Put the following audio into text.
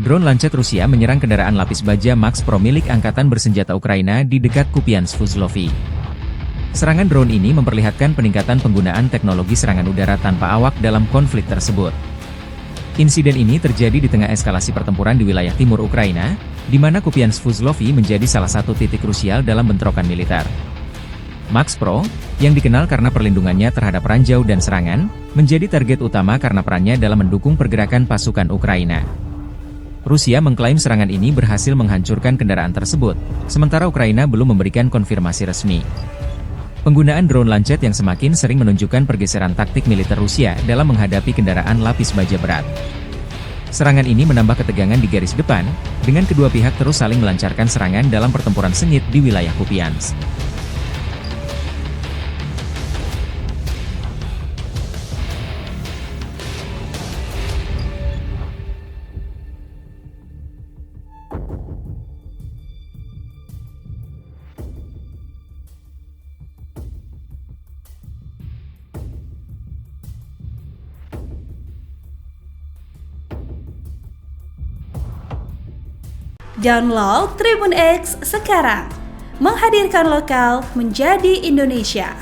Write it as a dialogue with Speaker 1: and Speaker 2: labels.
Speaker 1: Drone Lancet Rusia menyerang kendaraan lapis baja Max Pro milik Angkatan Bersenjata Ukraina di dekat Kupiansk-Svuzlovy. Serangan drone ini memperlihatkan peningkatan penggunaan teknologi serangan udara tanpa awak dalam konflik tersebut. Insiden ini terjadi di tengah eskalasi pertempuran di wilayah timur Ukraina, di mana Kupiansk-Svuzlovy menjadi salah satu titik krusial dalam bentrokan militer. Max Pro, yang dikenal karena perlindungannya terhadap ranjau dan serangan, menjadi target utama karena perannya dalam mendukung pergerakan pasukan Ukraina. Rusia mengklaim serangan ini berhasil menghancurkan kendaraan tersebut, sementara Ukraina belum memberikan konfirmasi resmi. Penggunaan drone Lancet yang semakin sering menunjukkan pergeseran taktik militer Rusia dalam menghadapi kendaraan lapis baja berat. Serangan ini menambah ketegangan di garis depan, dengan kedua pihak terus saling melancarkan serangan dalam pertempuran sengit di wilayah Kupiansk.
Speaker 2: Download Tribun X sekarang, menghadirkan lokal menjadi Indonesia.